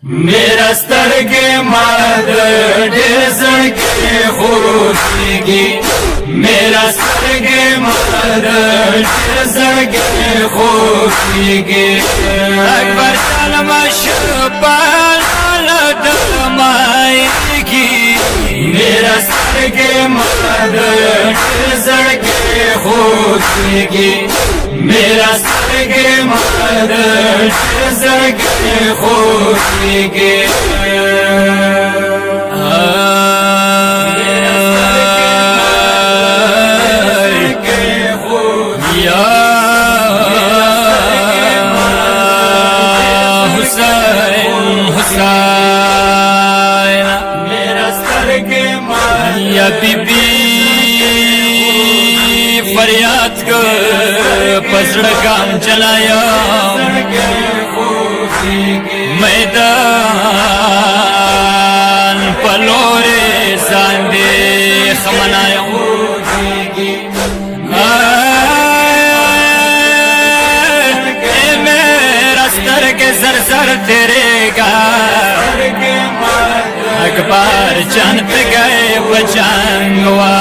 मेरा स्तरगे माद ढेर खुशगी मेरा स्तरगे माद ढेर खुशगी अकबर माएगी मेरा स्तरगे माद ढेर खुशगी मेरा स्तरगे माद ढेर खुशगी या बीबी फरियाद को पसड़ काम चलाया मैदान पलोरे सांदे खमनाया मेरा स्तर के सर सर तेरे का अखबार चंद पे गए बचंगवा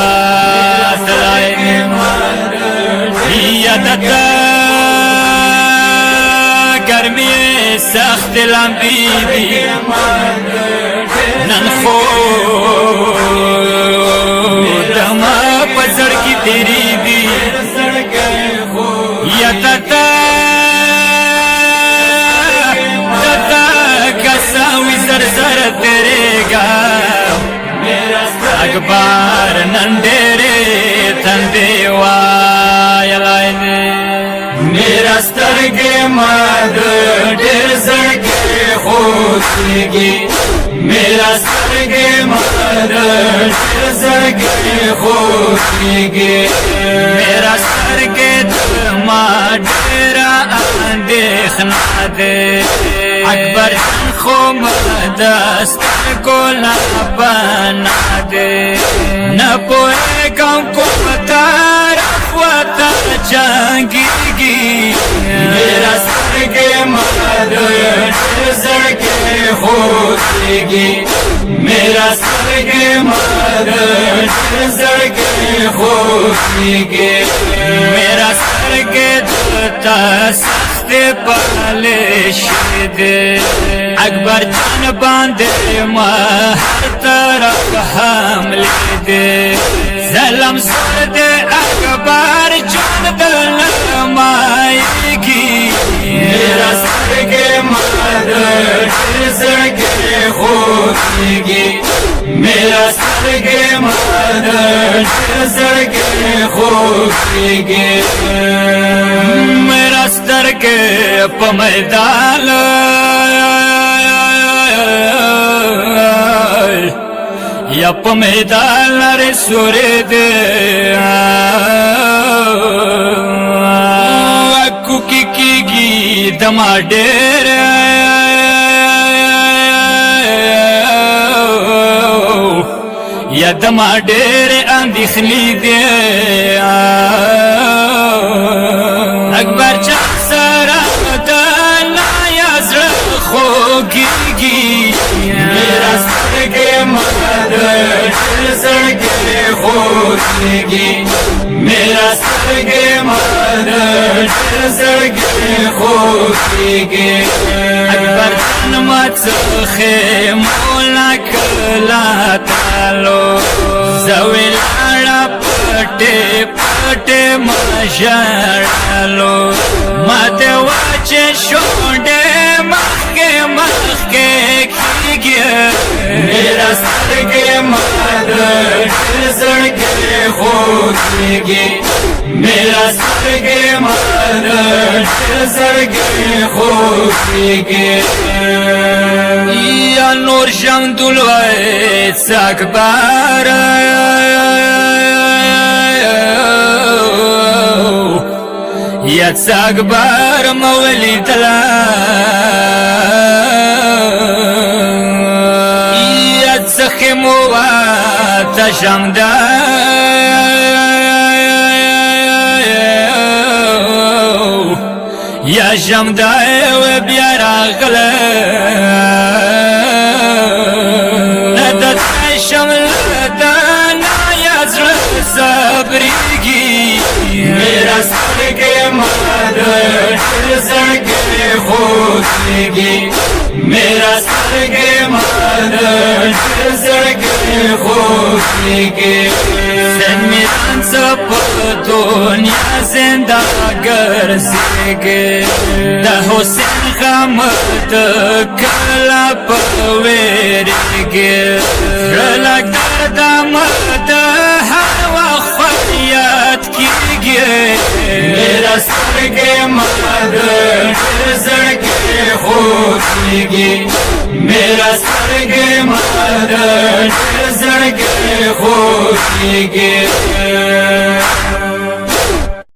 गर्मी सख्त लंबी ननखो दमा पसड़ की तेरी दी कसावी सर सर तेरे गा अखबार नंडेरे तंदेवा मेरा स्तरगे माद ढेर सड़के खुशगी मेरा स्तरगे माद ढेर सड़के खुशगी मेरा स्तरगे माडेरा देखना दे अकबर खो दस्तर को न बना दे न पोए गाँव को जंगीगी मेरा स्तरगे माद ढेर खुशगी मेरा स्तरगे माद ढेर खुशगी मेरा स्तरगे सस्ते पालिश दे अकबर जान बांधे हर तरफ हमले दे सलम सर दे अकबर जान दल माएगी मेरा स्तरगे माद ढेर खुशगी मेरा स्तरगे माद ढेर खुशगी मेरा स्तरगे पमैदान या पमैदान रे सोरे दे कुकी की दमाडेर या दमाडेर अंदिखली दे अकबर सरा दलाया खोगी मेरा स्तरगे माद ढेर खुशगी मेरा स्तरगे माद ढेर खुशगी अकबर मत खे मोला कला तालो जवेला पटे पटे मशालो मत वाचे शोंडे मखके मखके मेरा स्तरगे माद ढेर खुशगी मेरा स्तरगे माद ढेर खुशगी या नूर शमदुल वैस अकबर या अकबर मौली तला या सखमुआ तशमदा या शमदाए व प्यारा सड़के खोसेगी मेरा सरगे मारा सड़के खोसेगी मेरा सब दुनिया जिंदा कर सके हुसैन खामत कला पवेरगे लगता दामद हर वक्त फरियाद कीगे मेरा सरगे मारा सड़के खोसेगी मेरा सरगे मारा सड़के खोसेगी